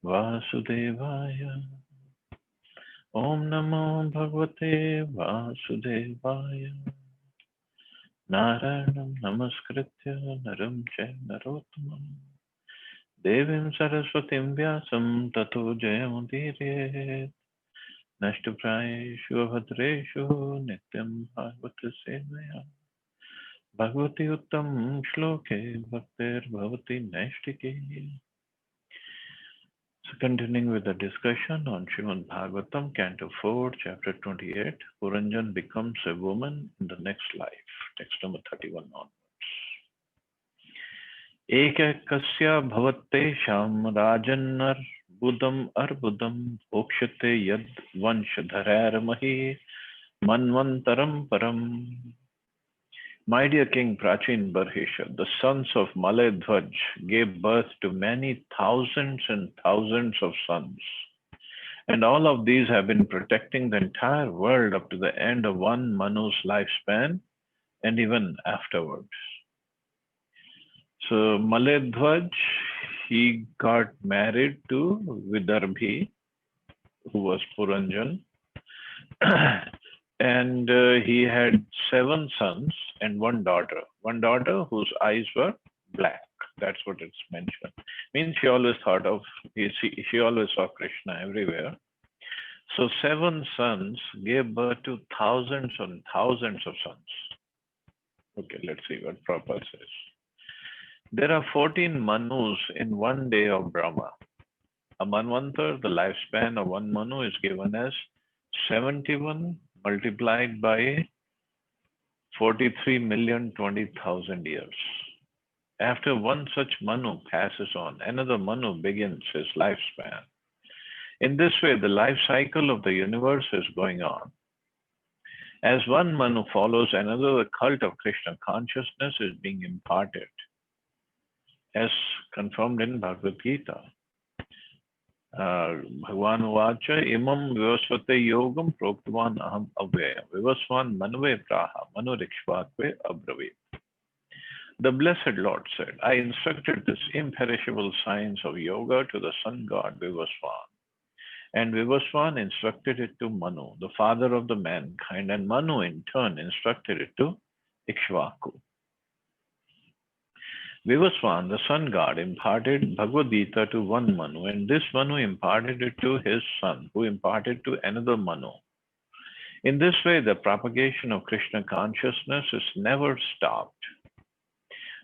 Vasudevaya. Om Namo Bhagavate Vasudevaya. Narayanam Namaskritya Naram Chaiva Narottamam Devim Saraswatim Vyasam Tato Jayamudire Nashtuprayeshu Abhadreshu Nityam Bhagavata Sevaya Bhagavati Uttam Shloke Bhaktir Bhavati Naishtike. So continuing with the discussion on Srimad Bhagavatam, Canto 4, Chapter 28, Puranjan becomes a woman in the next life. Text number 31 onwards. Ekakasya bhavatesham rajannarbudam arbudam okshate yad vanshadhararmahi manvantaram param. My dear King Prachin Barhisha, the sons of Maledhvaj gave birth to many thousands and thousands of sons. And all of these have been protecting the entire world up to the end of one Manu's lifespan and even afterwards. So Maledhvaj, he got married to Vidarbhi, who was Puranjan. And he had 7 sons and 1 daughter. 1 daughter whose eyes were black. That's what it's mentioned. Means she always thought of, she always saw Krishna everywhere. So 7 sons gave birth to thousands and thousands of sons. Okay, let's see what Prabhupada says. There are 14 Manus in one day of Brahma. A Manvantar, the lifespan of one Manu, is given as 71 multiplied by 43,020,000 years. After one such Manu passes on, another Manu begins his lifespan. In this way, the life cycle of the universe is going on. As one Manu follows another, the cult of Krishna consciousness is being imparted, as confirmed in Bhagavad Gita. Bhagavan Uvacha imam vivasvate yogam proktvan aham avyayam vivasvan manve praha manurikshvatve abravit. The blessed Lord said, I instructed this imperishable science of yoga to the sun god Vivasvan. And Vivasvan instructed it to Manu, the father of the mankind, and Manu in turn instructed it to Ikshvaku. Vivasvan, the sun god, imparted Bhagavad Gita to one Manu, and this Manu imparted it to his son, who imparted to another Manu. In this way, the propagation of Krishna consciousness is never stopped.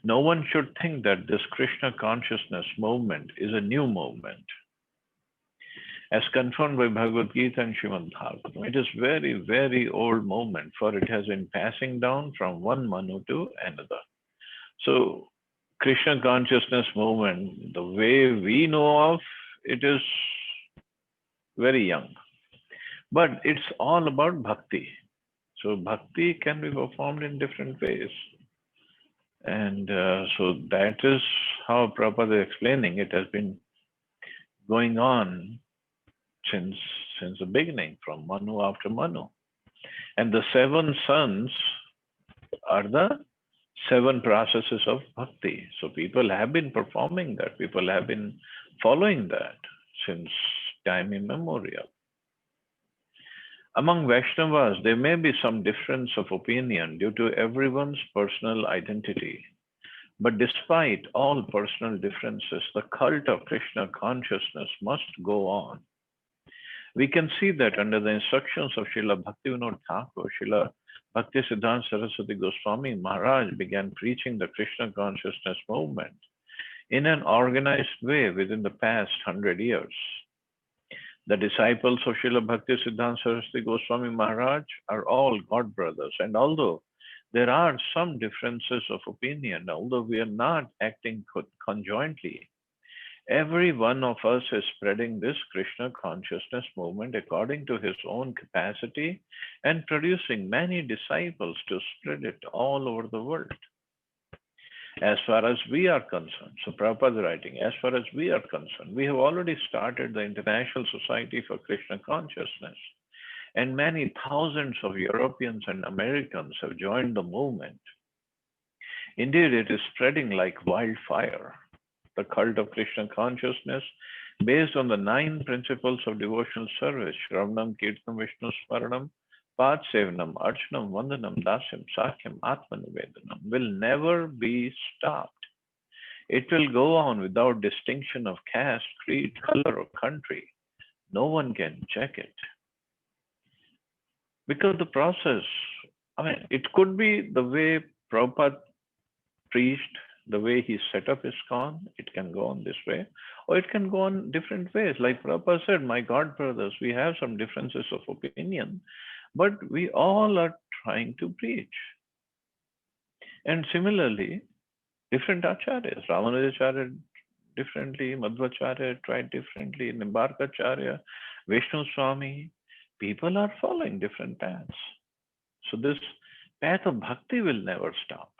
No one should think that this Krishna consciousness movement is a new movement. As confirmed by Bhagavad Gita and Srimad Bhagavatam, it is very, very old movement, for it has been passing down from one Manu to another. So, Krishna consciousness movement, the way we know of, it is very young. But it's all about bhakti. So bhakti can be performed in different ways. And so that is how Prabhupada is explaining. It has been going on since the beginning, from Manu after Manu. And the 7 sons are the 7 processes of bhakti. So people have been performing that. People have been following that since time immemorial. Among Vaishnavas, there may be some difference of opinion due to everyone's personal identity. But despite all personal differences, the cult of Krishna consciousness must go on. We can see that under the instructions of Srila Bhaktivinoda Thakur, Srila Bhakti Siddhanta Saraswati Goswami Maharaj began preaching the Krishna consciousness movement in an organized way within the past 100 years. The disciples of Srila Bhakti Siddhanta Saraswati Goswami Maharaj are all God brothers, and although there are some differences of opinion, although we are not acting conjointly, every one of us is spreading this Krishna consciousness movement according to his own capacity and producing many disciples to spread it all over the world. As far as we are concerned, so Prabhupada is writing, as far as we are concerned, we have already started the International Society for Krishna Consciousness, and many thousands of Europeans and Americans have joined the movement. Indeed, it is spreading like wildfire. the cult of Krishna consciousness, based on the 9 principles of devotional service, Shravanam, Kirtanam, Vishnu Smaranam, Pad Sevanam, Archanam, Vandanam, Dasyam, Sakyam, Atmanivedanam, will never be stopped. It will go on without distinction of caste, creed, color, or country. No one can check it. Because the process, it could be the way Prabhupada preached, the way he set up his ISKCON, it can go on this way, or it can go on different ways. Like Prabhupada said, my God brothers, we have some differences of opinion, but we all are trying to preach. And similarly, different acharyas, Ramanujacharya differently, Madhvacharya tried differently, Nimbarkacharya, Vishnu Swami, people are following different paths. So this path of bhakti will never stop.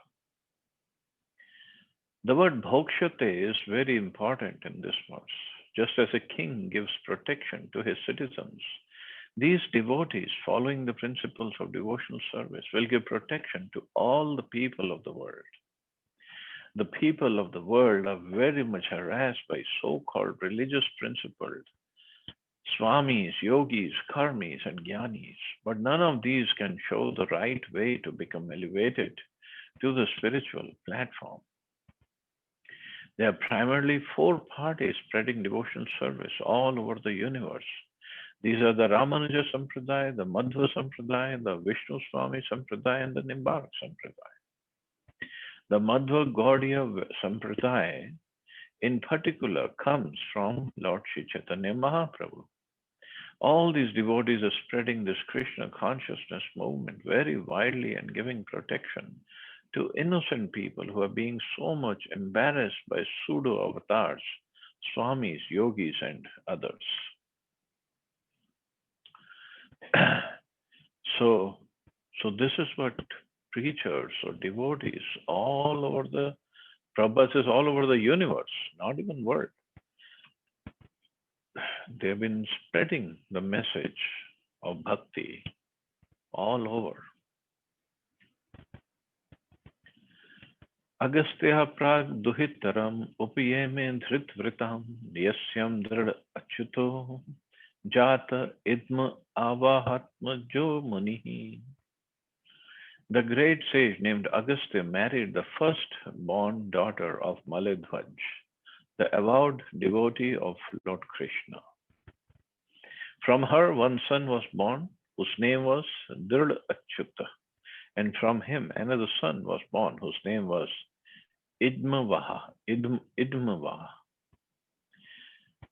The word bhokshate is very important in this verse. Just as a king gives protection to his citizens, these devotees following the principles of devotional service will give protection to all the people of the world. The people of the world are very much harassed by so-called religious principles, swamis, yogis, karmis, and jnanis, but none of these can show the right way to become elevated to the spiritual platform. There are primarily 4 parties spreading devotional service all over the universe. These are the Ramanuja Sampradaya, the Madhva Sampradaya, the Vishnu Swami Sampradaya, and the Nimbark Sampradaya. The Madhva Gaudiya Sampradaya in particular comes from Lord Sri Chaitanya Mahaprabhu. All these devotees are spreading this Krishna consciousness movement very widely and giving protection to innocent people who are being so much embarrassed by pseudo avatars, swamis, yogis, and others. So this is what preachers or devotees all over the Prabhupada says all over the universe, not even world. They've been spreading the message of bhakti all over. Agastya prag duhitaram upiyeme dhritvritam yasyam drad achyuto jata idma avahatma jo munihi. The great sage named Agastya married the first-born daughter of Maledhvaj, the avowed devotee of Lord Krishna. From her, one son was born, whose name was Dhrida Achyuta, and from him another son was born, whose name was Idmavaha.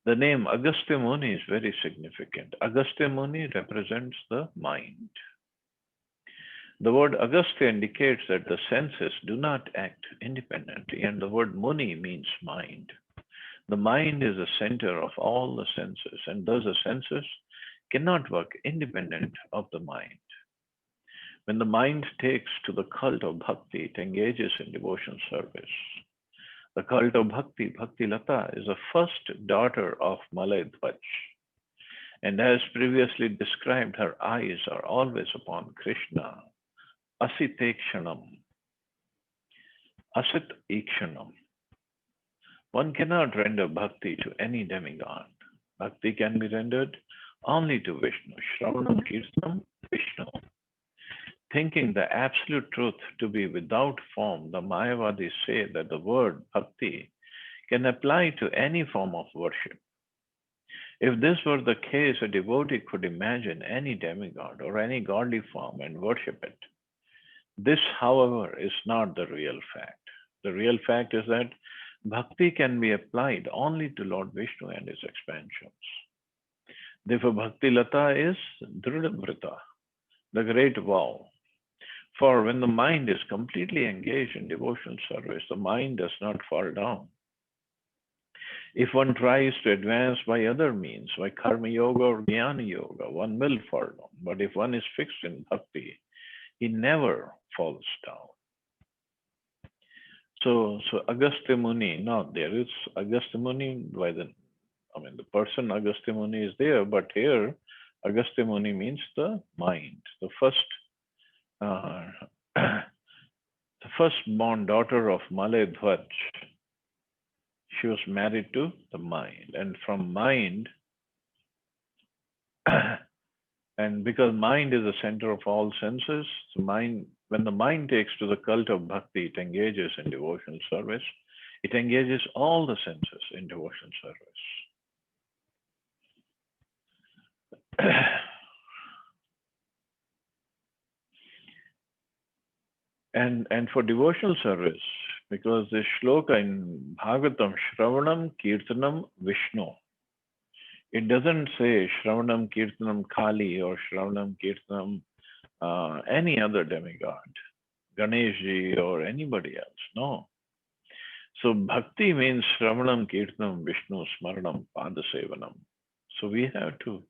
The name Agastya Muni is very significant. Agastya Muni represents the mind. The word Agastya indicates that the senses do not act independently, and the word Muni means mind. The mind is the center of all the senses, and thus the senses cannot work independent of the mind. When the mind takes to the cult of bhakti, it engages in devotion service. The cult of bhakti, Bhakti Lata, is the first daughter of Maledhvaj. And as previously described, her eyes are always upon Krishna. Asit Ikshanam. Asit Ikshanam. One cannot render bhakti to any demigod. Bhakti can be rendered only to Vishnu. Shravanam Kirtanam Vishnu. Thinking the absolute truth to be without form, the Mayavadis say that the word bhakti can apply to any form of worship. If this were the case, a devotee could imagine any demigod or any godly form and worship it. This, however, is not the real fact. The real fact is that bhakti can be applied only to Lord Vishnu and his expansions. Therefore, Bhakti Lata is Dhrida, the great vow. For when the mind is completely engaged in devotional service, the mind does not fall down. If one tries to advance by other means, by karma yoga or jnana yoga, one will fall down. But if one is fixed in bhakti, he never falls down. So Agastya Muni, now there is Agastya Muni by the person Agastya Muni is there, but here Agastya Muni means the mind. The firstborn daughter of Maledhvaj. She was married to the mind. And from mind, and because mind is the center of all senses, the mind, when the mind takes to the cult of bhakti, it engages in devotional service. It engages all the senses in devotional service. And for devotional service, because this shloka in Bhagavatam, Shravanam Kirtanam Vishnu, it doesn't say Shravanam Kirtanam Kali or Shravanam Kirtanam any other demigod, Ganeshji or anybody else. No. So bhakti means Shravanam Kirtanam Vishnu Smaranam Padasevanam. So we have to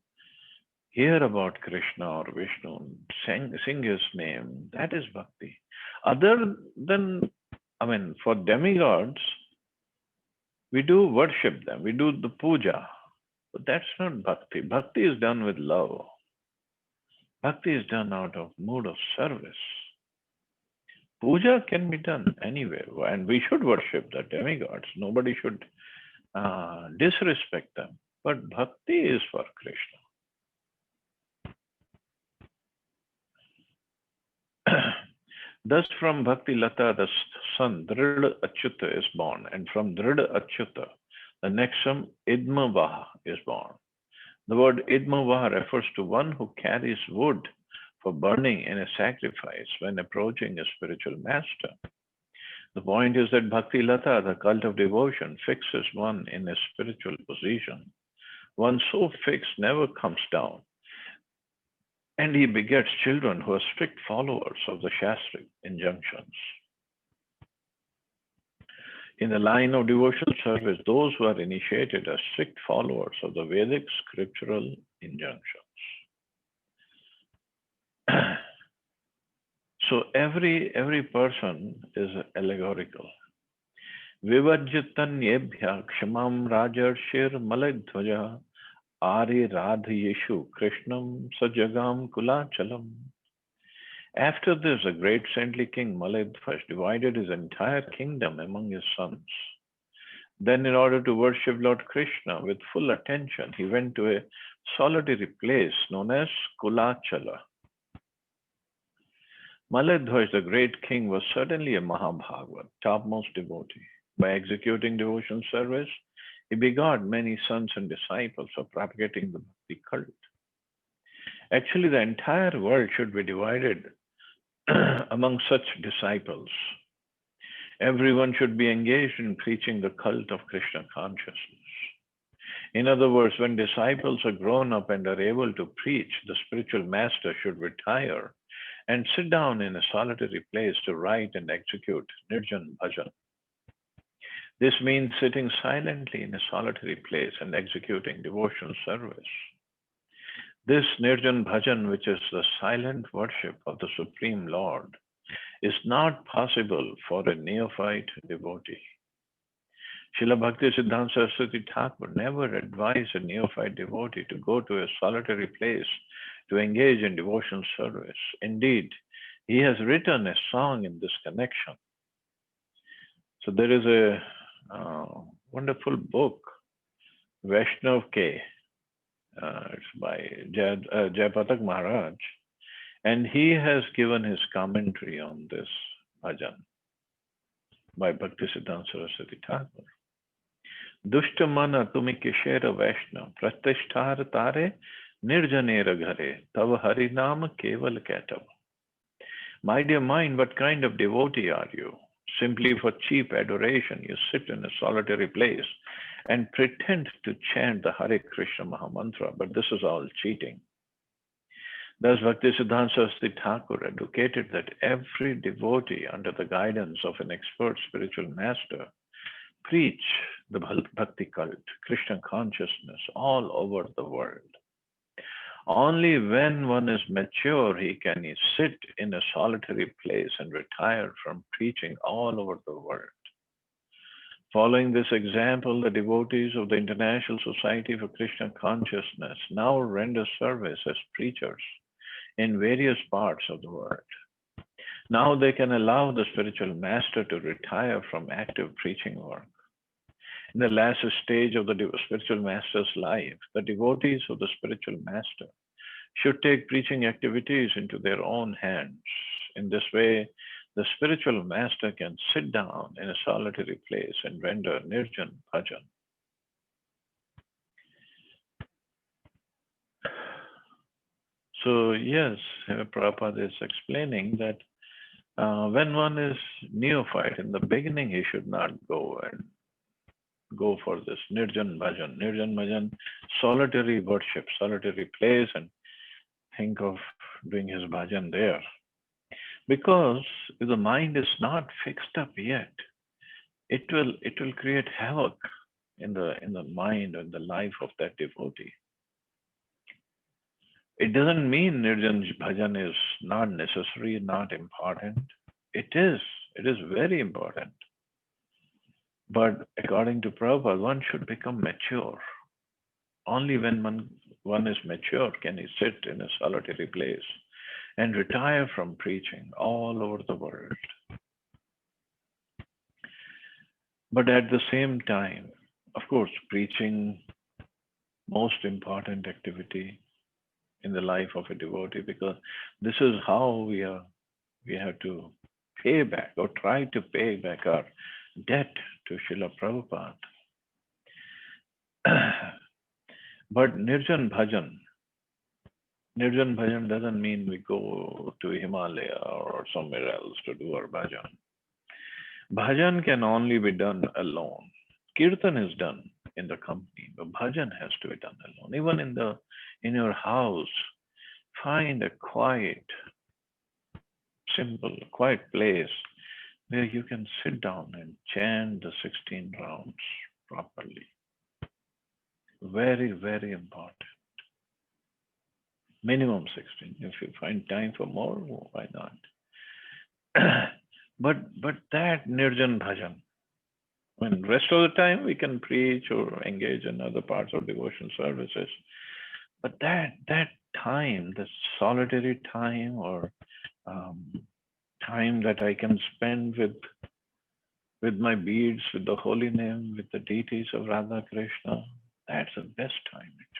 hear about Krishna or Vishnu, sing his name. That is bhakti. Other than, I mean, for demigods, we do worship them, we do the puja, but that's not bhakti. Bhakti is done with love. Bhakti is done out of mood of service. Puja can be done anywhere, and we should worship the demigods. Nobody should disrespect them. But bhakti is for Krishna. Thus, from Bhakti Lata, the son Drida Achyuta is born, and from Drida Achyuta, the next son Idmavaha is born. The word Idmavaha refers to one who carries wood for burning in a sacrifice when approaching a spiritual master. The point is that Bhakti Lata, the cult of devotion, fixes one in a spiritual position. One so fixed never comes down. And he begets children who are strict followers of the Shastric injunctions. In the line of devotional service, those who are initiated are strict followers of the Vedic scriptural injunctions. So every person is allegorical. Vivajyatanyebhya kshamam rajarshir maladhvaja Ari Radhayeshu Krishnam Sajagam Kulachalam. After this, the great saintly king Maladhvaj divided his entire kingdom among his sons. Then, in order to worship Lord Krishna with full attention, he went to a solitary place known as Kulachala. Maladhvaj, the great king, was certainly a Mahabhagavat, topmost devotee. By executing devotion service, he begot many sons and disciples for propagating the Bhakti cult. Actually, the entire world should be divided among such disciples. Everyone should be engaged in preaching the cult of Krishna consciousness. In other words, when disciples are grown up and are able to preach, the spiritual master should retire and sit down in a solitary place to write and execute Nirjan Bhajan. This means sitting silently in a solitary place and executing devotional service. This Nirjan Bhajan, which is the silent worship of the Supreme Lord, is not possible for a neophyte devotee. Srila Bhakti Siddhanta Saraswati Thakur never advised a neophyte devotee to go to a solitary place to engage in devotional service. Indeed, he has written a song in this connection. So there is a wonderful book, Vaishnav K. It's by Jayapatak Maharaj, and he has given his commentary on this bhajan by Bhakti Siddhanta Saraswati Thakur. Dushta mana tumi kishera Vaishnav pratisthar tare nirjanera ghare tava harinam keval ketav. My dear mind, what kind of devotee are you? Simply for cheap adoration, you sit in a solitary place and pretend to chant the Hare Krishna Mahamantra, but this is all cheating. Thus, Bhakti Siddhanta Saraswati Thakur advocated that every devotee, under the guidance of an expert spiritual master, preach the Bhakti cult, Krishna consciousness all over the world. Only when one is mature, he can sit in a solitary place and retire from preaching all over the world. Following this example, the devotees of the International Society for Krishna Consciousness now render service as preachers in various parts of the world. Now they can allow the spiritual master to retire from active preaching work. In the last stage of the spiritual master's life, the devotees of the spiritual master should take preaching activities into their own hands. In this way, the spiritual master can sit down in a solitary place and render nirjan bhajan. So, yes, Prabhupada is explaining that when one is neophyte, in the beginning, he should not go for this nirjan bhajan. Nirjan bhajan, solitary worship, solitary place, and think of doing his bhajan there. Because if the mind is not fixed up yet, it will create havoc in the mind and the life of that devotee. It doesn't mean nirjan bhajan is not necessary, not important. It is very important. But according to Prabhupada, one should become mature. Only when one is mature can he sit in a solitary place and retire from preaching all over the world. But at the same time, of course, preaching, most important activity in the life of a devotee, because this is how we have to pay back or try to pay back our debt to Srila Prabhupada. But Nirjan Bhajan doesn't mean we go to Himalaya or somewhere else to do our bhajan. Bhajan can only be done alone. Kirtan is done in the company, but bhajan has to be done alone. Even in your house, find a quiet, simple, quiet place where you can sit down and chant the 16 rounds properly. Very, very important. Minimum 16. If you find time for more, why not? but that nirjan bhajan, when rest of the time we can preach or engage in other parts of devotion services. But that time, the solitary time or time that I can spend with my beads, with the holy name, with the deities of Radha Krishna, that's the best time actually.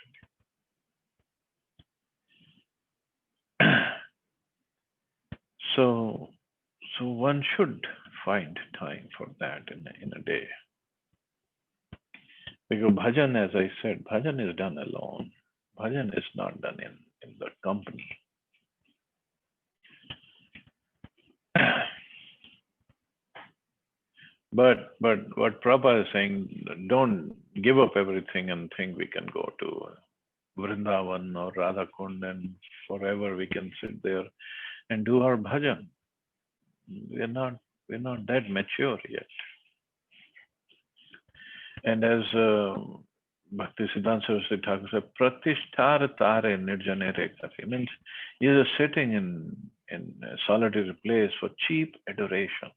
So one should find time for that in a day. Because bhajan, as I said, bhajan is done alone. Bhajan is not done in the company. But what Prabhupada is saying, don't give up everything and think we can go to Vrindavan or Radhakund and forever we can sit there and do our bhajan. We're not that mature yet. And as Bhakti Siddhanta Saraswati Thakur said, Pratishthar tare nirjanere kare. Means he is sitting in a solitary place for cheap adoration.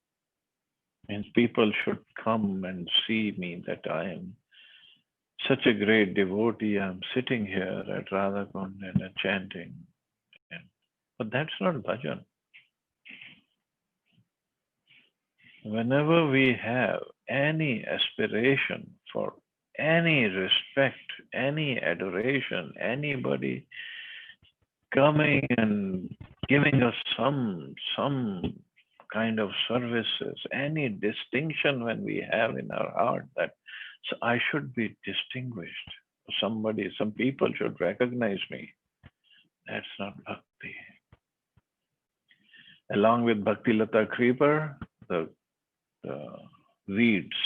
Means people should come and see me that I am such a great devotee. I'm sitting here at Radhakund and chanting. But that's not bhajan. Whenever we have any aspiration for any respect, any adoration, anybody coming and giving us some kind of services, any distinction when we have in our heart that so I should be distinguished. Some people should recognize me. That's not bhakti. Along with Bhakti Lata Creeper, the weeds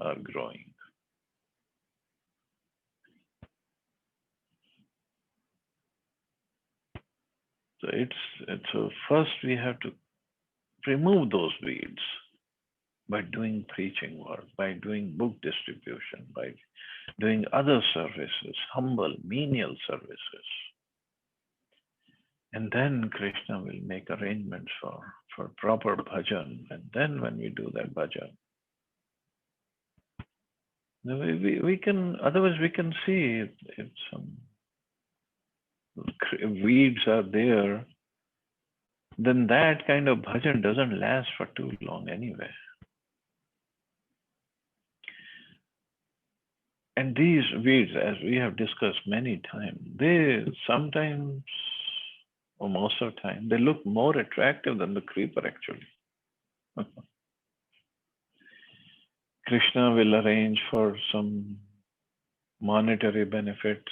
are growing. So first we have to remove those weeds by doing preaching work, by doing book distribution, by doing other services, humble, menial services. And then Krishna will make arrangements for proper bhajan. And then when we do that bhajan, we can, otherwise we can see if some weeds are there, then that kind of bhajan doesn't last for too long anyway. And these weeds, as we have discussed many times, they sometimes, or most of the time, they look more attractive than the creeper actually. Krishna will arrange for some monetary benefits,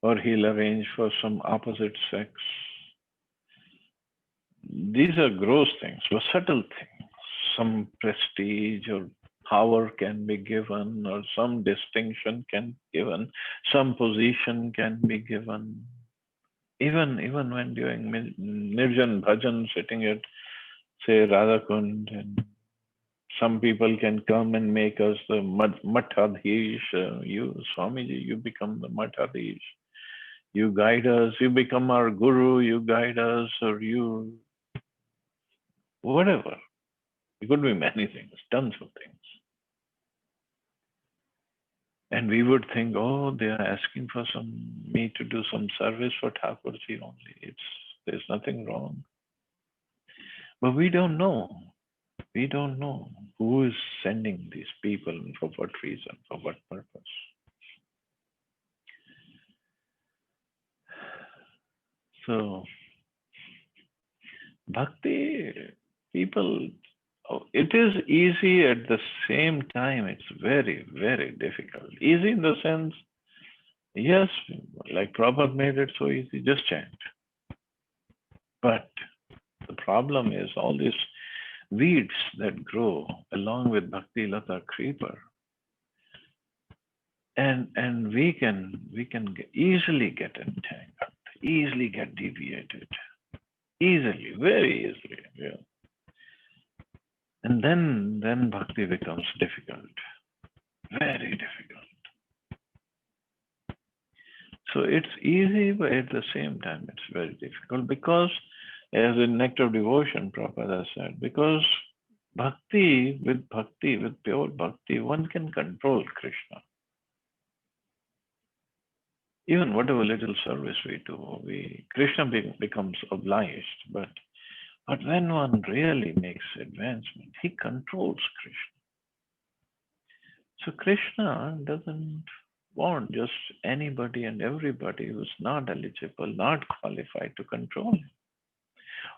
or he'll arrange for some opposite sex. These are gross things, but subtle things. Some prestige or power can be given, or some distinction can be given, some position can be given. Even when doing Nirjan Bhajan, sitting at, say, Radhakund, and some people can come and make us the Mathadhish. You, Swamiji, you become the Mathadhish. You guide us, you become our guru, you guide us, or you, whatever. It could be many things, tons of things. And we would think, oh, they are asking for me to do some service for Thakurji only. There's nothing wrong. But we don't know. We don't know who is sending these people and for what reason, for what purpose. So, bhakti, people, it is easy at the same time, it's very, very difficult. Easy in the sense, yes, like Prabhupada made it so easy, just chant. But the problem is all these weeds that grow along with Bhakti Lata creeper. And we can easily get entangled, easily get deviated. Easily, very easily. Yeah. And then bhakti becomes difficult. Very difficult. So it's easy, but at the same time it's very difficult because, as in Nectar of Devotion, Prabhupada said, because bhakti, with pure bhakti, one can control Krishna. Even whatever little service we do, Krishna becomes obliged. But when one really makes advancement, he controls Krishna. So Krishna doesn't want just anybody and everybody who's not eligible, not qualified to control him.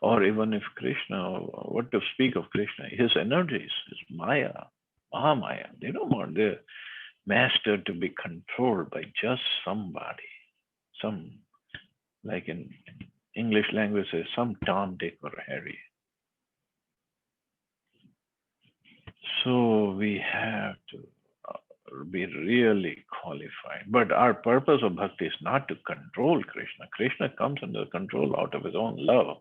Or even if Krishna, what to speak of Krishna, his energies, his Maya, Mahamaya, they don't want their master to be controlled by just somebody. Some, like in English language, says some Tom, Dick, or Harry. So we have to be really qualified. But our purpose of bhakti is not to control Krishna. Krishna comes under control out of his own love.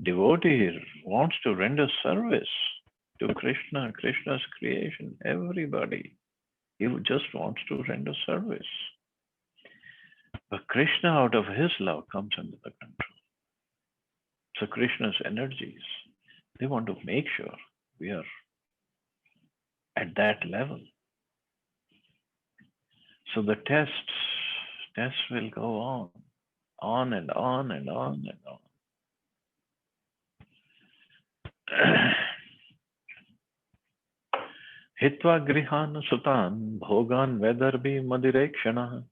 Devotee wants to render service to Krishna, Krishna's creation, everybody. He just wants to render service. But Krishna, out of his love, comes under the control. So Krishna's energies, they want to make sure we are at that level. So the tests will go on and on and on and on. Hitva grihan sutan bhogan vedarbi madirekshana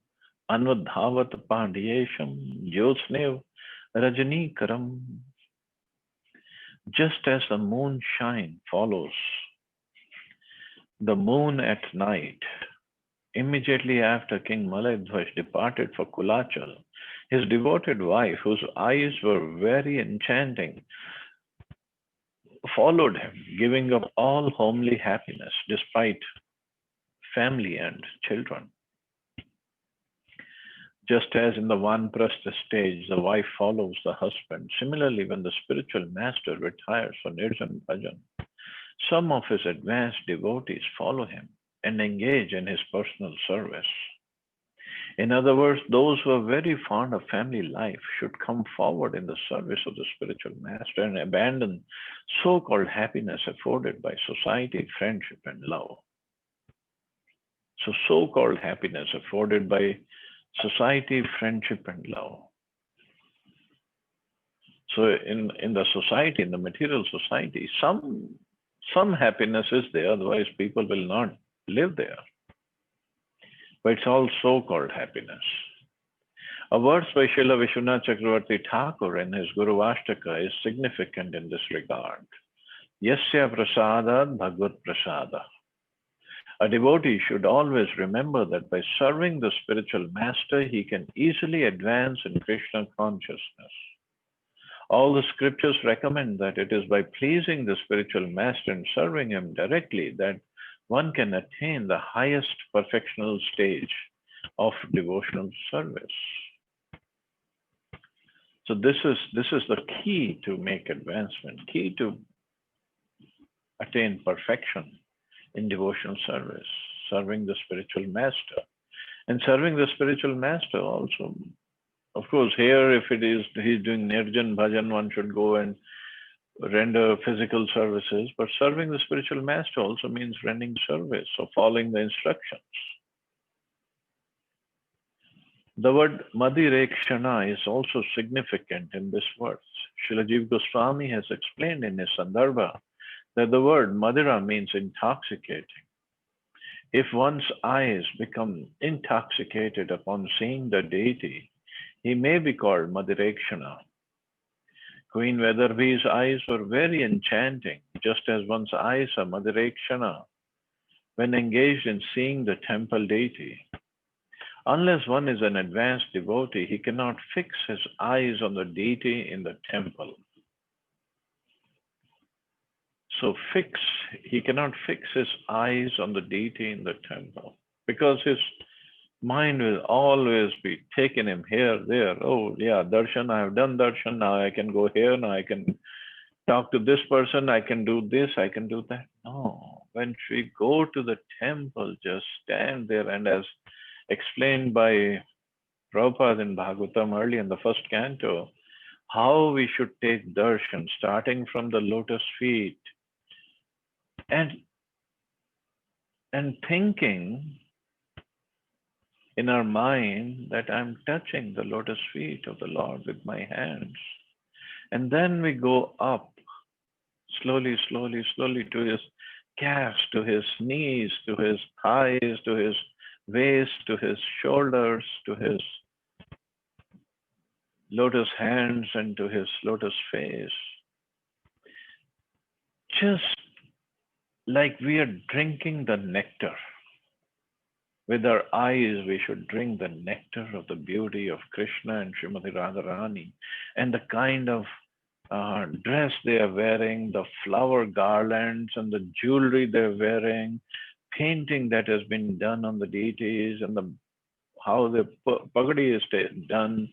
anvadhavat pandyesham jyotsnev rajnikaram. Just as the moonshine follows the moon at night, immediately after King Maladhvaj departed for Kulachal, his devoted wife, whose eyes were very enchanting, followed him, giving up all homely happiness despite family and children. Just as in the Vanprastha stage, the wife follows the husband, similarly, when the spiritual master retires for Nirjan Bhajan, some of his advanced devotees follow him and engage in his personal service. In other words, those who are very fond of family life should come forward in the service of the spiritual master and abandon so-called happiness afforded by society, friendship, and love. So so-called happiness afforded by society, friendship, and love. So in the society, in the material society, some happiness is there, otherwise people will not live there. but it's all so-called happiness. A verse by Srila Vishwanath Chakravarti Thakur in his Guru Ashtaka is significant in this regard. Yasya prasadat bhagavad prasada. A devotee should always remember that by serving the spiritual master, he can easily advance in Krishna consciousness. All the scriptures recommend that it is by pleasing the spiritual master and serving him directly that one can attain the highest perfectional stage of devotional service. So this is the key to make advancement, key to attain perfection in devotional service, serving the spiritual master. And serving the spiritual master also, of course, here if it is he's doing nirjan bhajan, one should go and render physical services, but serving the spiritual master also means rendering service, so following the instructions. The word Madhirekshana is also significant in this verse. Srila Jiva Goswami has explained in his Sandarbha that the word Madhira means intoxicating. If one's eyes become intoxicated upon seeing the deity, he may be called Madhirekshana. Queen Vedarbhi's eyes were very enchanting, just as one's eyes are Madhirekshana when engaged in seeing the temple deity. Unless one is an advanced devotee, he cannot fix his eyes on the deity in the temple. So he cannot fix his eyes on the deity in the temple because his mind will always be taking him here, there. Oh, yeah, darshan, I have done darshan. Now I can go here. Now I can talk to this person. I can do this. I can do that. No, when we go to the temple, just stand there. And as explained by Prabhupada in Bhagavatam early in the first canto, how we should take darshan, starting from the lotus feet and thinking in our mind that I'm touching the lotus feet of the Lord with my hands. And then we go up slowly, slowly, slowly to his calves, to his knees, to his thighs, to his waist, to his shoulders, to his lotus hands, and to his lotus face. Just like we are drinking the nectar. With our eyes, we should drink the nectar of the beauty of Krishna and Srimati Radharani, and the kind of dress they are wearing, the flower garlands and the jewelry they're wearing, painting that has been done on the deities, and how the pagadi is done.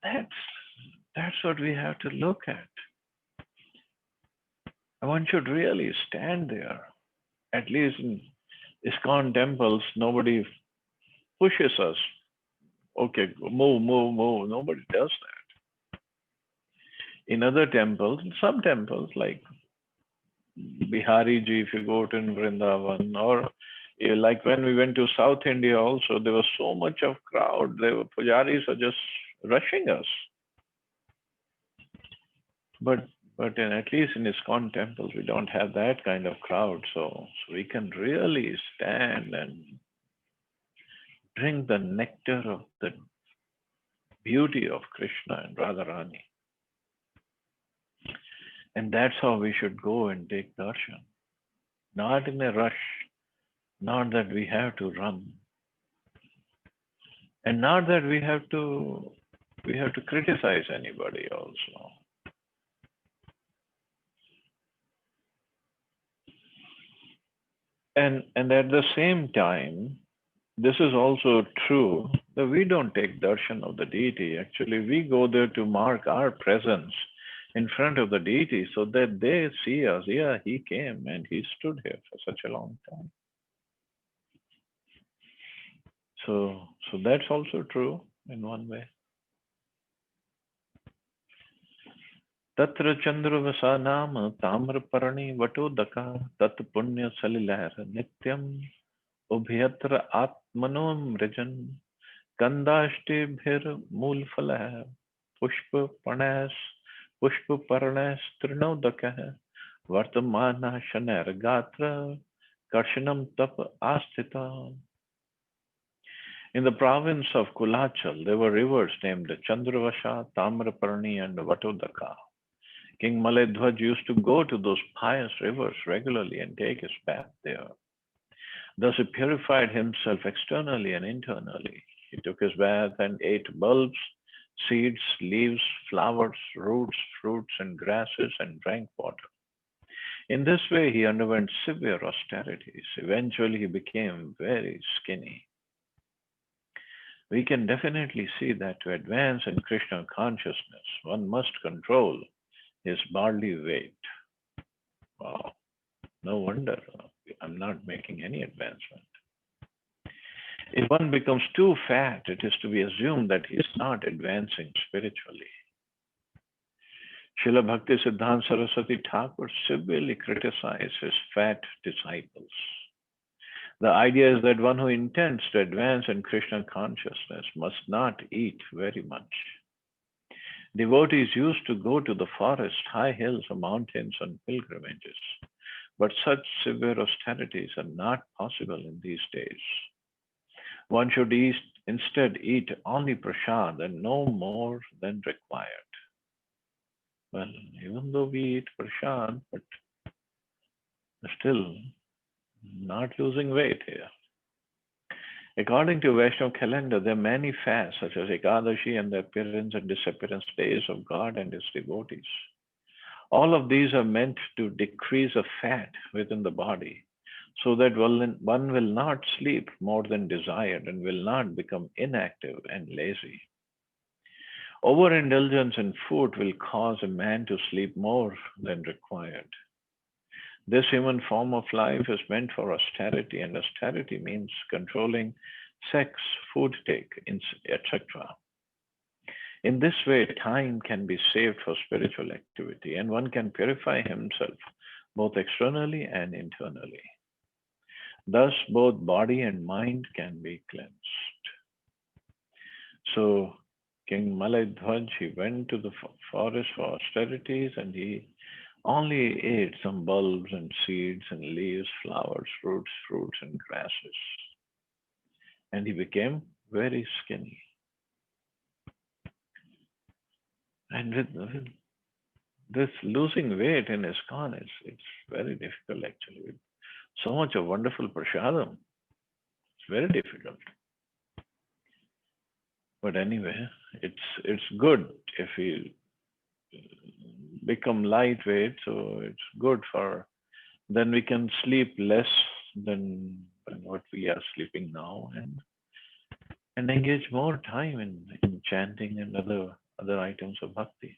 That's what we have to look at. And one should really stand there. At least in ISKCON temples, nobody pushes us. Okay, move, move, move. Nobody does that. In other temples, in some temples like Bihari Ji, if you go to Vrindavan, or like when we went to South India also, there was so much of crowd. Pujaris are just rushing us. But at least in ISKCON temples, we don't have that kind of crowd. So we can really stand and drink the nectar of the beauty of Krishna and Radharani. And that's how we should go and take darshan. Not in a rush, not that we have to run. And not that we have to criticize anybody also. And at the same time, this is also true that we don't take darshan of the deity. Actually, we go there to mark our presence in front of the deity so that they see us. Yeah, he came and he stood here for such a long time. So that's also true in one way. Tatra Chandravasa Nama Tamraparani Vatodaka Tat Punya Salilar Nityam Ubhyatra Atmanom Rijan Kandashti Bhir Mulfala Pushpa Panas Pushpa Paranas Trinodaka Vartamana Shaner Gatra Karshanam Tap Astita. In the province of Kulachal, there were rivers named Chandravasha, Tamraparni, and Vatodaka. King Maledhwaj used to go to those pious rivers regularly and take his bath there. Thus he purified himself externally and internally. He took his bath and ate bulbs, seeds, leaves, flowers, roots, fruits, and grasses, and drank water. In this way, he underwent severe austerities. Eventually, he became very skinny. We can definitely see that to advance in Krishna consciousness, one must control his bodily weight. Wow, no wonder I'm not making any advancement. If one becomes too fat, it is to be assumed that he is not advancing spiritually. Srila Bhakti Siddhanta Saraswati Thakur severely criticized his fat disciples. The idea is that one who intends to advance in Krishna consciousness must not eat very much. Devotees used to go to the forest, high hills, or mountains on pilgrimages, but such severe austerities are not possible in these days. One should instead eat only prasad and no more than required. Well, even though we eat prasad, but still not losing weight here. According to Vaishnava calendar, there are many fasts such as Ekadashi and the appearance and disappearance days of God and his devotees. All of these are meant to decrease the fat within the body so that one will not sleep more than desired and will not become inactive and lazy. Overindulgence in food will cause a man to sleep more than required. This human form of life is meant for austerity, and austerity means controlling sex, food take, etc. In this way, time can be saved for spiritual activity, and one can purify himself both externally and internally. Thus, both body and mind can be cleansed. So, King Maledhwaj, he went to the forest for austerities and he only ate some bulbs and seeds and leaves, flowers, fruits, and grasses. And he became very skinny. And with this losing weight in ISKCON, it's very difficult actually. With so much of wonderful prasadam, it's very difficult. But anyway, it's good if we become lightweight, so it's good for then we can sleep less than what we are sleeping now and engage more time in chanting and other items of bhakti.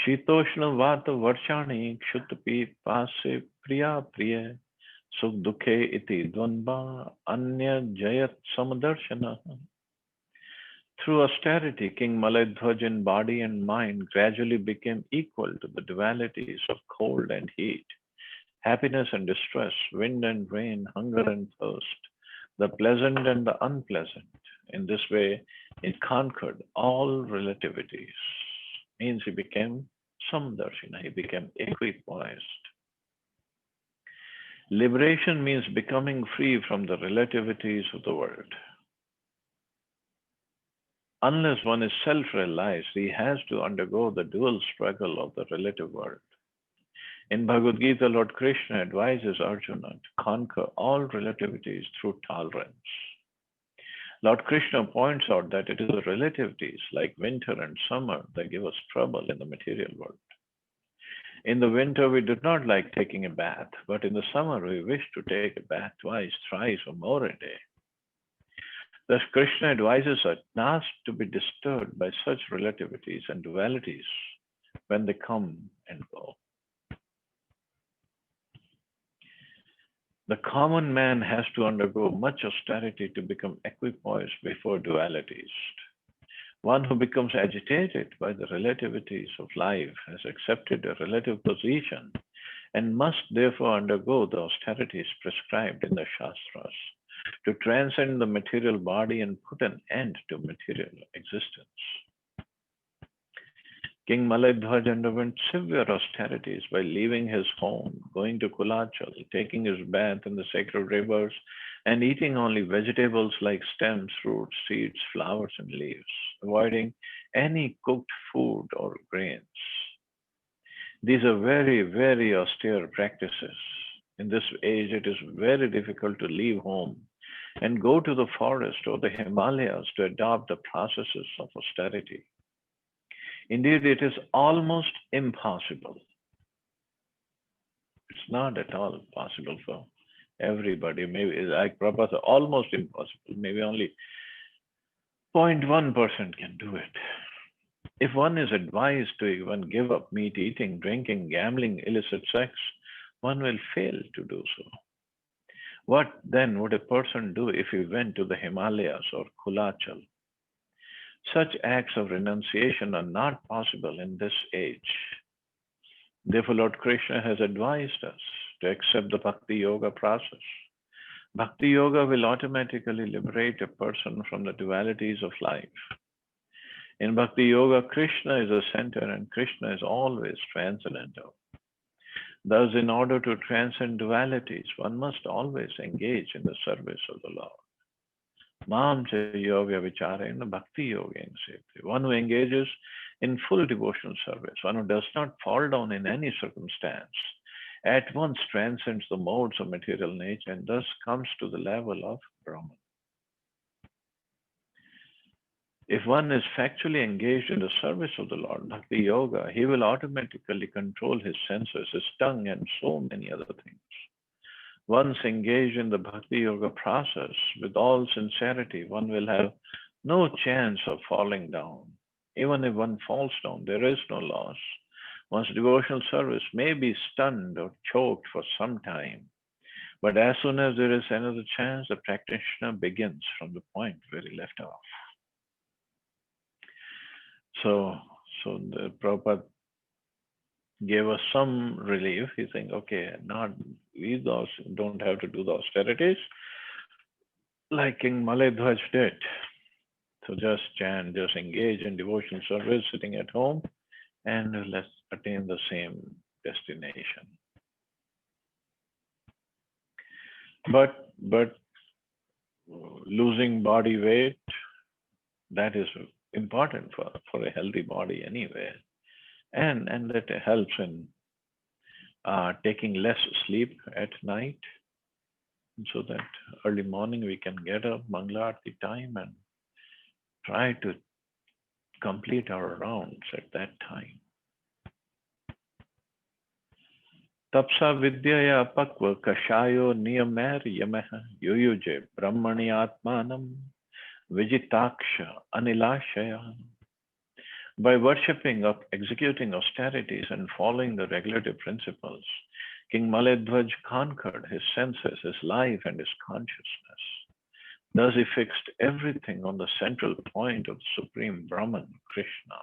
शीतोष्ण वात वर्षाणि क्षुतपि पासे प्रिया प्रिय सुख दुखे इति द्वंद्वा अन्य जयत samdarshanah. Through austerity, King Maledhwaj in body and mind gradually became equal to the dualities of cold and heat, happiness and distress, wind and rain, hunger and thirst, the pleasant and the unpleasant. In this way, it conquered all relativities. Means he became samdarshina, he became equipoised. Liberation means becoming free from the relativities of the world. Unless one is self-realized, he has to undergo the dual struggle of the relative world. In Bhagavad Gita, Lord Krishna advises Arjuna to conquer all relativities through tolerance. Lord Krishna points out that it is the relativities like winter and summer that give us trouble in the material world. In the winter, we do not like taking a bath, but in the summer, we wish to take a bath twice, thrice, or more a day. Thus, Krishna advises us not to be disturbed by such relativities and dualities when they come and go. The common man has to undergo much austerity to become equipoised before dualities. One who becomes agitated by the relativities of life has accepted a relative position and must therefore undergo the austerities prescribed in the Shastras to transcend the material body and put an end to material existence. King Maledhwaj underwent severe austerities by leaving his home, going to Kulachal, taking his bath in the sacred rivers, and eating only vegetables like stems, fruits, seeds, flowers, and leaves, avoiding any cooked food or grains. These are very, very austere practices. In this age, it is very difficult to leave home and go to the forest or the Himalayas to adopt the processes of austerity. Indeed, it is almost impossible. It's not at all possible for everybody. Maybe, like Prabhupada said, almost impossible. Maybe only 0.1% can do it. If one is advised to even give up meat eating, drinking, gambling, illicit sex, one will fail to do so. What then would a person do if he went to the Himalayas or Kulachal? Such acts of renunciation are not possible in this age. Therefore, Lord Krishna has advised us to accept the Bhakti Yoga process. Bhakti Yoga will automatically liberate a person from the dualities of life. In Bhakti Yoga, Krishna is the center and Krishna is always transcendental. Thus, in order to transcend dualities, one must always engage in the service of the Lord. Mam cha yoga vicharena bhakti yogena sevte. One who engages in full devotional service, one who does not fall down in any circumstance, at once transcends the modes of material nature and thus comes to the level of Brahman. If one is factually engaged in the service of the Lord, Bhakti Yoga, he will automatically control his senses, his tongue, and so many other things. Once engaged in the Bhakti Yoga process with all sincerity, one will have no chance of falling down. Even if one falls down, there is no loss. One's devotional service may be stunned or choked for some time, but as soon as there is another chance, the practitioner begins from the point where he left off. So the Prabhupada gave us some relief. He's saying, okay, not we don't have to do the austerities like King Maledhwaj did. So just chant, just engage in devotional service, sitting at home, and let's attain the same destination. But losing body weight, that is important for a healthy body anyway. And that helps in taking less sleep at night so that early morning we can get up Mangala Aarti time and try to complete our rounds at that time. Tapsa vidyaya apakva kashayo niyamar yamaha yuyuje brahmani atmanam vijitaksha anilashaya. By worshipping, executing austerities, and following the regulative principles, King Maledhwaj conquered his senses, his life, and his consciousness. Thus, he fixed everything on the central point of the Supreme Brahman, Krishna.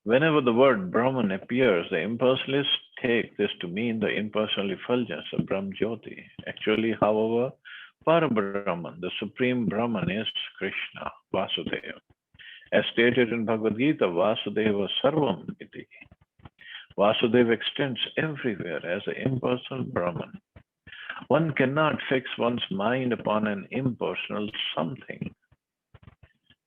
Whenever the word Brahman appears, the impersonalists take this to mean the impersonal effulgence of Brahm Jyoti. Actually, however, Parabrahman, the Supreme Brahman, is Krishna, Vasudeva. As stated in Bhagavad Gita, Vasudeva Sarvam iti. Vasudeva extends everywhere as an impersonal Brahman. One cannot fix one's mind upon an impersonal something.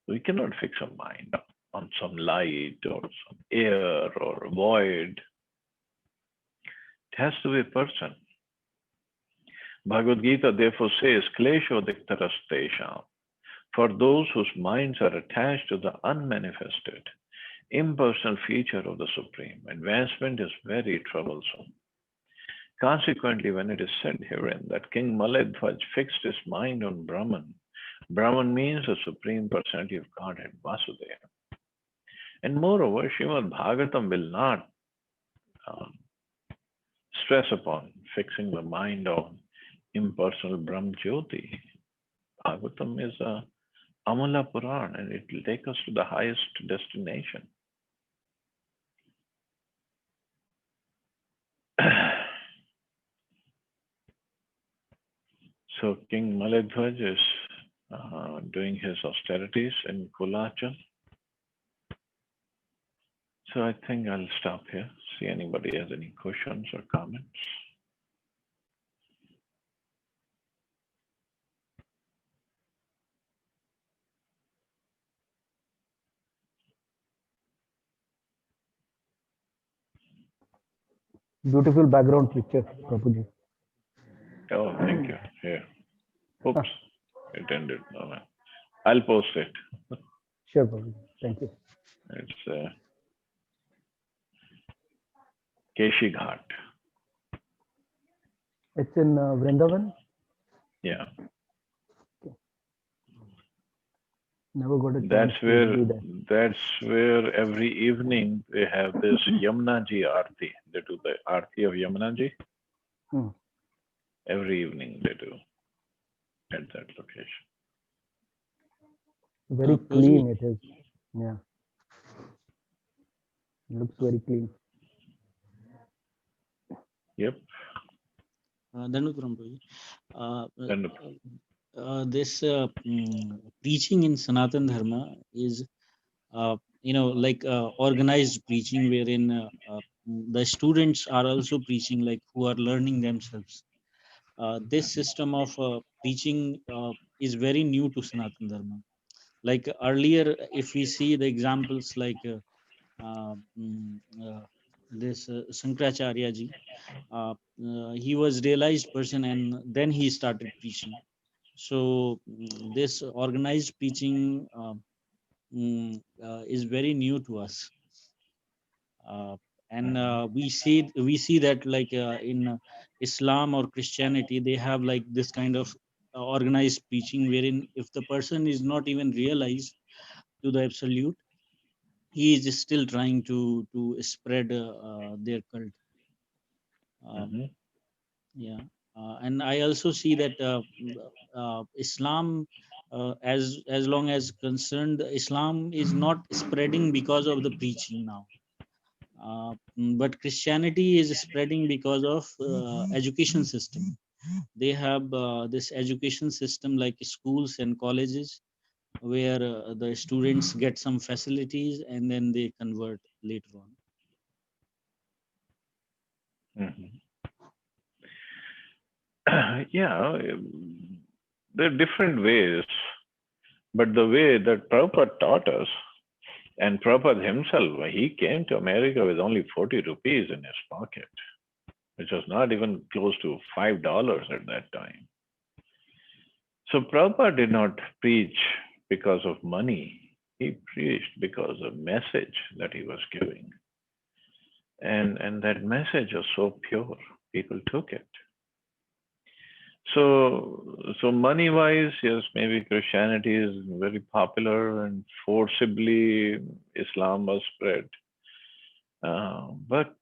We cannot fix a mind on some light or some air or void. It has to be a person. Bhagavad Gita therefore says, Klesho diktarastesham. For those whose minds are attached to the unmanifested, impersonal feature of the Supreme, advancement is very troublesome. Consequently, when it is said herein that King Maledhwaj fixed his mind on Brahman, Brahman means the Supreme Personality of Godhead, Vasudeva. And moreover, Srimad Bhagavatam will not stress upon fixing the mind on impersonal Brahm Jyoti. Bhagavatam is a Amala Puran and it will take us to the highest destination. So King Maledhwaj is doing his austerities in Kulachal. So I think I'll stop here. See anybody has any questions or comments. Beautiful background picture, Prabhuji. Oh, thank you. Here. Oops, it ended. No, man. I'll post it. Sure, Prabhuji. Thank you. It's Keshi Ghat. It's in Vrindavan. Yeah, Never got a chance that's to where be there. every evening they have this Yamuna Ji Aarti. They do the Aarti of Yamuna Ji. Hmm. Every evening they do at that location. Very Prabhuji, clean it is. Yeah, looks very clean. Yep. Dandapuram Prabhuji. And This preaching in Sanatan Dharma is, like organized preaching, wherein the students are also preaching, like who are learning themselves. This system of preaching is very new to Sanatan Dharma. Like earlier, if we see the examples like uh, mm, uh, this Sankaracharya ji, he was realized person and then he started preaching. So this organized preaching is very new to us, uh, and we see that like in Islam or Christianity, they have like this kind of organized preaching, wherein if the person is not even realized to the absolute, he is still trying to spread their cult. Um, mhm, yeah, and I also see that Islam, as long as concerned, Islam is not spreading because of the preaching now, but Christianity is spreading because of education system. They have this education system like schools and colleges, where the students get some facilities and then they convert later on. mhm. Yeah, there are different ways, but the way that Prabhupada taught us, and Prabhupada himself, he came to America with only 40 rupees in his pocket, which was not even close to $5 at that time. So Prabhupada did not preach because of money. He preached because of message that he was giving. And that message was so pure, people took it. So money wise, yes, maybe Christianity is very popular and forcibly Islam was spread. But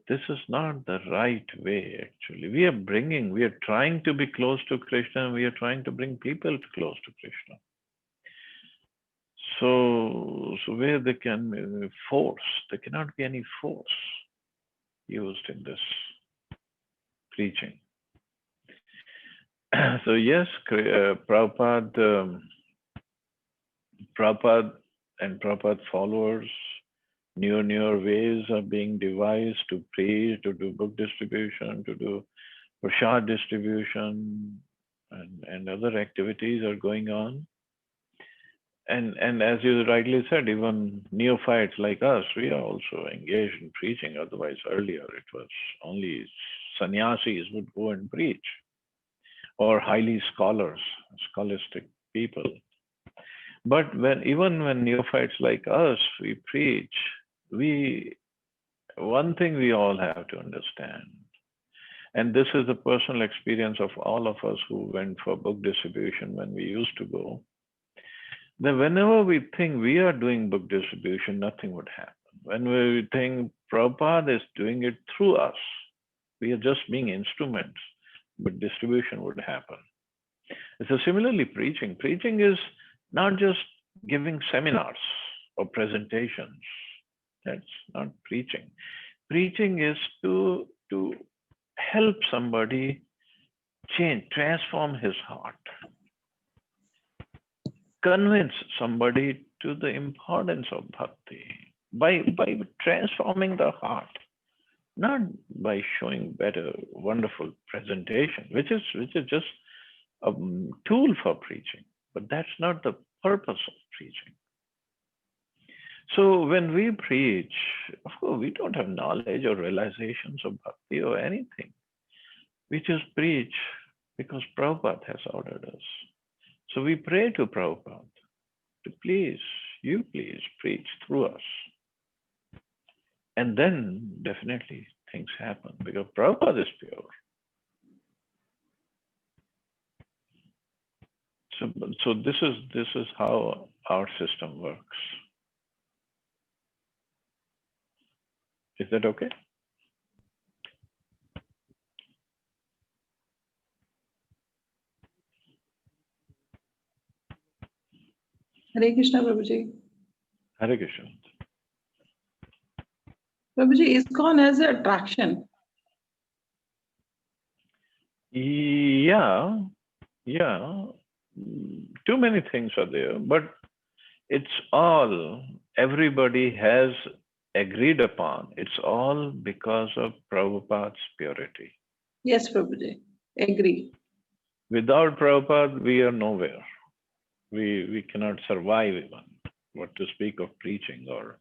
this is not the right way. Actually, we are trying to be close to Krishna. We are trying to bring people close to Krishna. So where they can force, there cannot be any force used in this preaching. So yes, Prabhupada and Prabhupada followers, newer ways are being devised to preach, to do book distribution, to do prasad distribution, and other activities are going on. And as you rightly said, even neophytes like us, we are also engaged in preaching. Otherwise, earlier it was only sannyasis would go and preach, or highly scholastic people. But even when neophytes like us, we preach, we one thing we all have to understand, and this is the personal experience of all of us who went for book distribution when we used to go, that whenever we think we are doing book distribution, nothing would happen. When we think Prabhupada is doing it through us, we are just being instruments, but distribution would happen. So similarly, preaching. Preaching is not just giving seminars or presentations. That's not preaching. Preaching is to help somebody change, transform his heart, convince somebody to the importance of bhakti by transforming the heart, not by showing better, wonderful presentation, which is just a tool for preaching, but that's not the purpose of preaching. So when we preach, of course, we don't have knowledge or realizations of bhakti or anything. We just preach because Prabhupada has ordered us. So we pray to Prabhupada to please preach through us. And then definitely things happen because Prabhupada is pure. So this is how our system works. Is that okay? Hare Krishna, Prabhuji. Hare Krishna. Prabhuji, ISKCON has an attraction. Yeah. Too many things are there, but it's all everybody has agreed upon. It's all because of Prabhupada's purity. Yes, Prabhuji. Agree. Without Prabhupada, we are nowhere. We cannot survive even. What to speak of preaching or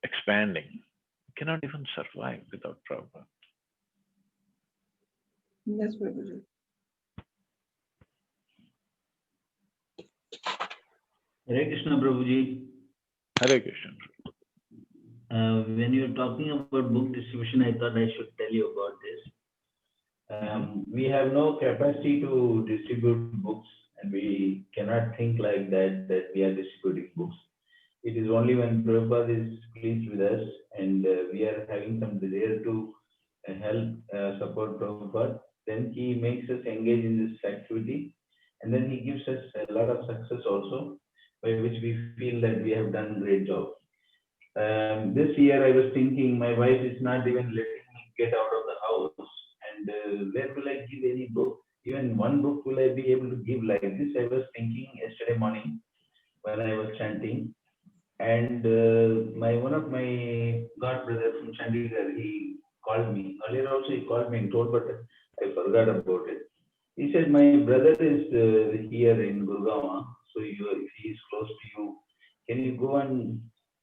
expanding. We cannot even survive without Prabhupada. Yes, Prabhuji. Hare Krishna, Prabhuji. Hare Krishna. When you're talking about book distribution, I thought I should tell you about this. We have no capacity to distribute books, and we cannot think like that we are distributing books. It is only when Prabhupada is pleased with us and we are having some desire to help support Prabhupada, then he makes us engage in this activity, and then he gives us a lot of success also, by which we feel that we have done a great job. This year I was thinking, my wife is not even letting me get out of the house, and where will I give any book? Even one book will I be able to give like this? I was thinking yesterday morning when I was chanting, and one of my god brother from Chandigarh, he called me. Earlier also he called me and told, but I forgot about it. He said, my brother is here in Gurgaon, so if he is close to you, can you go and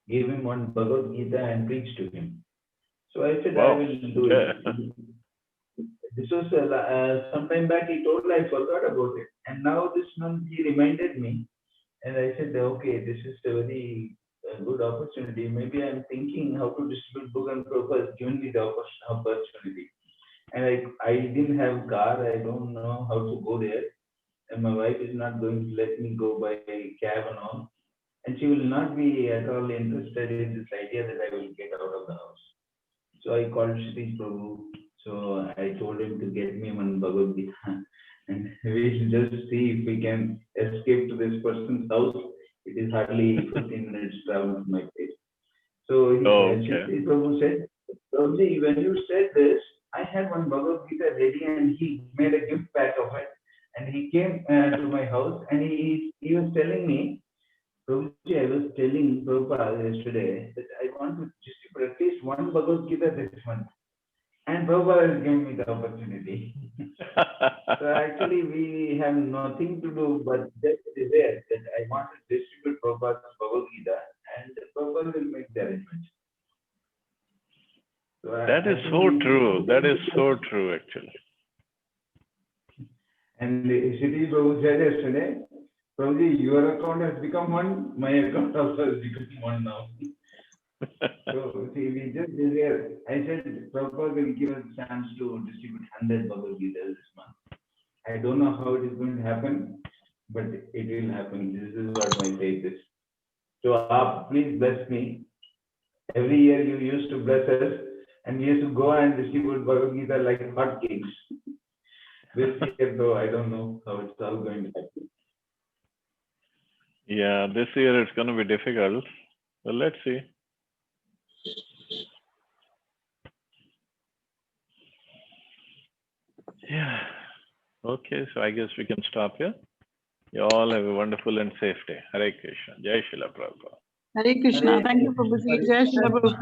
give him one Bhagavad Gita and preach to him? So I said, Wow. I will do it. This was some time back he told, I forgot about it. And now this month he reminded me, and I said, okay, this is a very good opportunity. Maybe I'm thinking how to distribute book, and Prabhupada has given me the opportunity. And I didn't have car, I don't know how to go there. And my wife is not going to let me go by cab and all. And she will not be at all interested in this idea that I will get out of the house. So I called Shri Prabhu. So I told him to get me one Bhagavad Gita. And we should just see if we can escape to this person's house. It is hardly 15 minutes travel to my place. So Shri Prabhu said, Prabhuji, when you said this, I had one Bhagavad Gita ready, and he made a gift pack of it. And he came to my house, and he was telling me, Prabhuji, I was telling Prabhupada yesterday that I want to distribute at least one Bhagavad Gita this month. And Prabhupada has given me the opportunity. So actually we have nothing to do but just desire that I want to distribute Prabhupada's Bhagavad Gita, and Prabhupada will make the arrangement. So that is so true. That is so true, actually. And Shri Prabhu said yesterday, Prabhuji, your account has become one, my account also has become one now. So see, we just desire. I said Prabhupada will give us a chance to distribute 100 Bhagavad Gita this month. I don't know how it is going to happen, but it will happen. This is what my faith is. So please bless me. Every year you used to bless us, and we used to go and distribute Bhagavad Gita like hotcakes. This year, though, I don't know how it's all going to happen. Yeah, this year it's going to be difficult. Well, let's see. Yeah. Okay, so I guess we can stop here. You all have a wonderful and safe day. Hare Krishna. Jai Srila Prabhupada. Hare Krishna. Thank you, Prabhuji. Jai Shri Prabhupada.